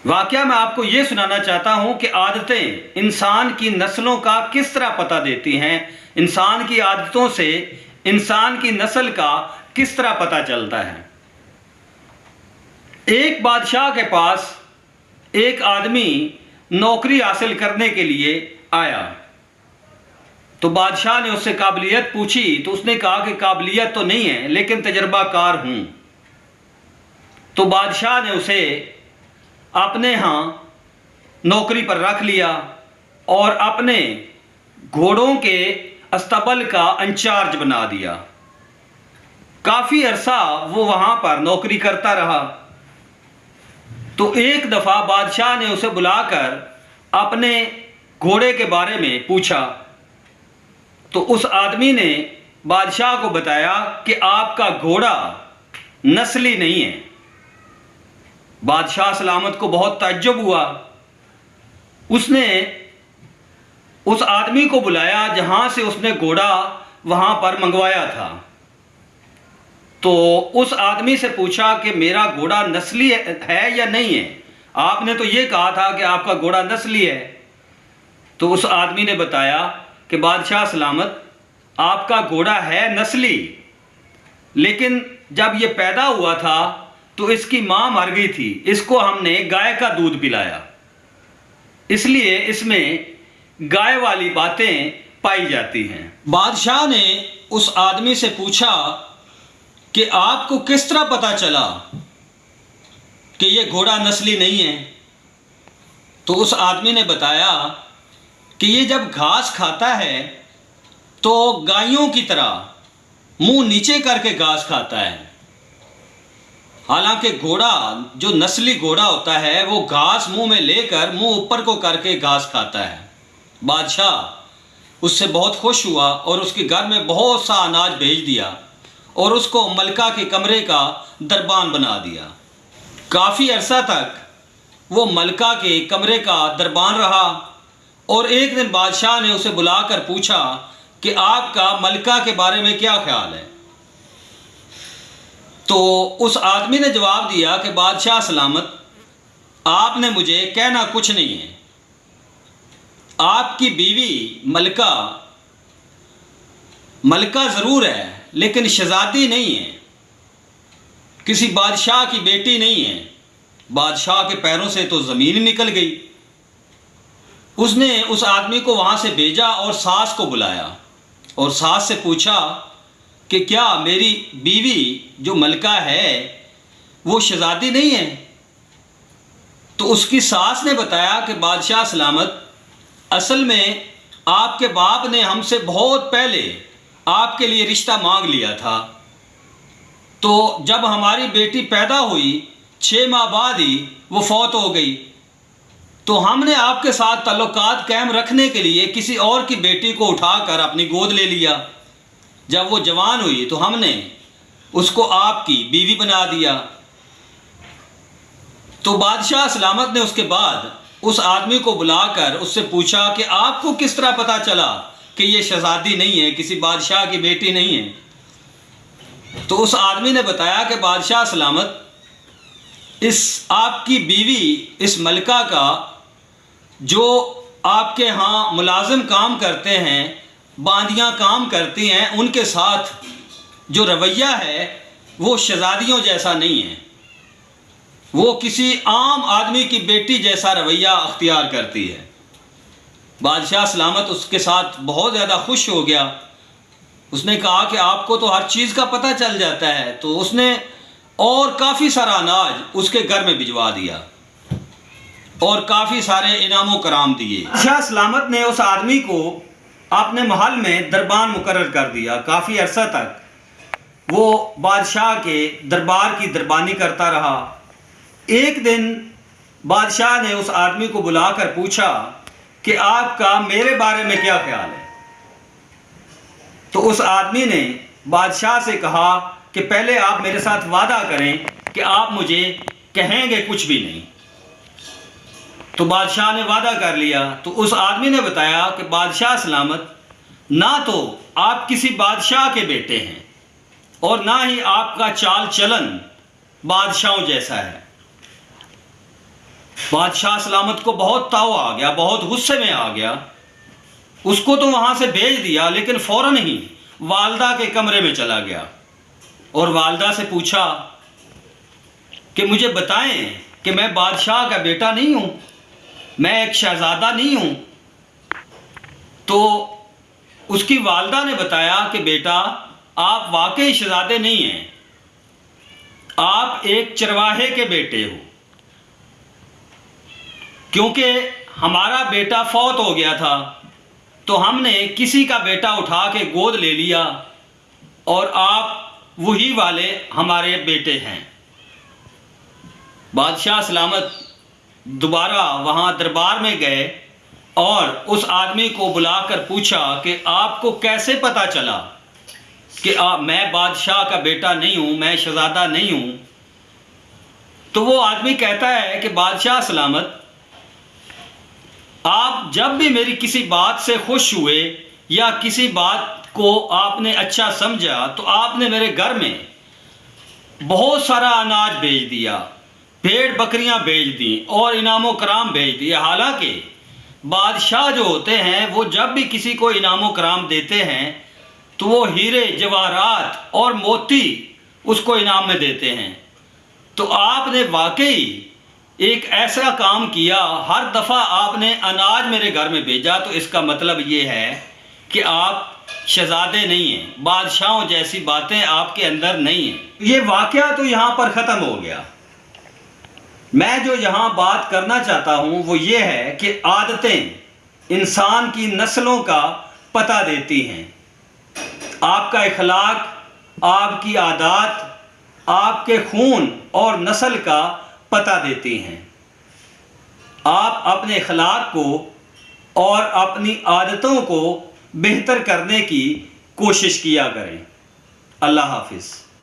वाकया मैं आपको ये सुनाना चाहता हूँ कि आदतें इंसान की नस्लों का किस तरह पता देती हैं। इंसान की आदतों से इंसान की नस्ल का किस तरह पता चलता है। एक बादशाह के पास एक आदमी नौकरी हासिल करने के लिए आया, तो बादशाह ने उससे काबिलियत पूछी, तो उसने कहा कि काबिलियत तो नहीं है लेकिन तजर्बाकार हूँ। तो बादशाह ने उसे अपने यहाँ नौकरी पर रख लिया और अपने घोड़ों के अस्तबल का इंचार्ज बना दिया। काफ़ी अरसा वो वहाँ पर नौकरी करता रहा। तो एक दफ़ा बादशाह ने उसे बुलाकर अपने घोड़े के बारे में पूछा। तो उस आदमी ने बादशाह को बताया कि आपका घोड़ा नस्ली नहीं है। बादशाह सलामत को बहुत ताज्जुब हुआ। उसने उस आदमी को बुलाया जहाँ से उसने घोड़ा वहाँ पर मंगवाया था। तो उस आदमी से पूछा कि मेरा घोड़ा नस्ली है या नहीं है, आपने तो ये कहा था कि आपका घोड़ा नस्ली है। तो उस आदमी ने बताया कि बादशाह सलामत, आपका घोड़ा है नस्ली, लेकिन जब ये पैदा हुआ था तो इसकी माँ मर गई थी, इसको हमने गाय का दूध पिलाया, इसलिए इसमें गाय वाली बातें पाई जाती हैं। बादशाह ने उस आदमी से पूछा कि आपको किस तरह पता चला कि ये घोड़ा नस्ली नहीं है। तो उस आदमी ने बताया कि ये जब घास खाता है तो गायों की तरह मुंह नीचे करके घास खाता है। हालांकि घोड़ा जो नस्ली घोड़ा होता है वो घास मुंह में लेकर मुंह ऊपर को करके घास खाता है। बादशाह उससे बहुत खुश हुआ और उसके घर में बहुत सा अनाज भेज दिया और उसको मलका के कमरे का दरबान बना दिया। काफ़ी अरसा तक वो मलका के कमरे का दरबान रहा और एक दिन बादशाह ने उसे बुलाकर पूछा कि आपका मलका के बारे में क्या ख्याल है। तो उस आदमी ने जवाब दिया कि बादशाह सलामत, आपने मुझे कहना कुछ नहीं है, आपकी बीवी मलका ज़रूर है लेकिन शहज़ादी नहीं है, किसी बादशाह की बेटी नहीं है। बादशाह के पैरों से तो ज़मीन निकल गई। उसने उस आदमी को वहाँ से भेजा और सास को बुलाया और सास से पूछा कि क्या मेरी बीवी जो मलका है वो शहज़ादी नहीं है। तो उसकी सास ने बताया कि बादशाह सलामत, असल में आपके बाप ने हमसे बहुत पहले आपके लिए रिश्ता मांग लिया था, तो जब हमारी बेटी पैदा हुई 6 माह बाद ही वो फौत हो गई, तो हमने आपके साथ ताल्लुकात कायम रखने के लिए किसी और की बेटी को उठाकर अपनी गोद ले लिया। जब वो जवान हुई तो हमने उसको आपकी बीवी बना दिया। तो बादशाह सलामत ने उसके बाद उस आदमी को बुलाकर उससे पूछा कि आपको किस तरह पता चला कि ये शहज़ादी नहीं है, किसी बादशाह की बेटी नहीं है। तो उस आदमी ने बताया कि बादशाह सलामत, इस आपकी बीवी इस मलका का जो आपके यहाँ मुलाजिम काम करते हैं, बांदियाँ काम करती हैं, उनके साथ जो रवैया है वो शहज़ादियों जैसा नहीं है, वो किसी आम आदमी की बेटी जैसा रवैया अख्तियार करती है। बादशाह सलामत उसके साथ बहुत ज़्यादा खुश हो गया। उसने कहा कि आपको तो हर चीज़ का पता चल जाता है। तो उसने और काफ़ी सारा अनाज उसके घर में भिजवा दिया और काफ़ी सारे इनामो कराम दिए। बादशाह सलामत ने उस आदमी को अपने महल में दरबान मुकर्रर कर दिया। काफ़ी अरसा तक वो बादशाह के दरबार की दरबानी करता रहा। एक दिन बादशाह ने उस आदमी को बुलाकर पूछा कि आपका मेरे बारे में क्या ख्याल है। तो उस आदमी ने बादशाह से कहा कि पहले आप मेरे साथ वादा करें कि आप मुझे कहेंगे कुछ भी नहीं। तो बादशाह ने वादा कर लिया। तो उस आदमी ने बताया कि बादशाह सलामत, ना तो आप किसी बादशाह के बेटे हैं और ना ही आपका चाल चलन बादशाहों जैसा है। बादशाह सलामत को बहुत ताव आ गया, बहुत गुस्से में आ गया। उसको तो वहाँ से भेज दिया, लेकिन फ़ौरन ही वालदा के कमरे में चला गया और वालदा से पूछा कि मुझे बताएं कि मैं बादशाह का बेटा नहीं हूँ, मैं एक शहज़ादा नहीं हूँ। तो उसकी वालदा ने बताया कि बेटा, आप वाकई शहज़ादे नहीं हैं, आप एक चरवाहे के बेटे हो, क्योंकि हमारा बेटा फौत हो गया था तो हमने किसी का बेटा उठा के गोद ले लिया और आप वही वाले हमारे बेटे हैं। बादशाह सलामत दोबारा वहाँ दरबार में गए और उस आदमी को बुलाकर पूछा कि आपको कैसे पता चला कि मैं बादशाह का बेटा नहीं हूँ, मैं शहज़ादा नहीं हूँ। तो वो आदमी कहता है कि बादशाह सलामत, आप जब भी मेरी किसी बात से खुश हुए या किसी बात को आपने अच्छा समझा तो आपने मेरे घर में बहुत सारा अनाज भेज दिया, भेड़ बकरियां भेज दी और इनामो कराम भेज दिए। हालांकि बादशाह जो होते हैं वो जब भी किसी को इनामो कराम देते हैं तो वो हीरे जवाहरात और मोती उसको इनाम में देते हैं। तो आपने वाकई एक ऐसा काम किया, हर दफ़ा आपने अनाज मेरे घर में भेजा, तो इसका मतलब ये है कि आप शहज़ादे नहीं हैं, बादशाहों जैसी बातें आपके अंदर नहीं हैं। ये वाक़या तो यहाँ पर ख़त्म हो गया। मैं जो यहाँ बात करना चाहता हूँ वो ये है कि आदतें इंसान की नस्लों का पता देती हैं। आपका इखलाक, आपकी आदत आपके खून और नस्ल का पता देती हैं। आप अपने अखलाक को और अपनी आदतों को बेहतर करने की कोशिश किया करें। अल्लाह हाफिज़।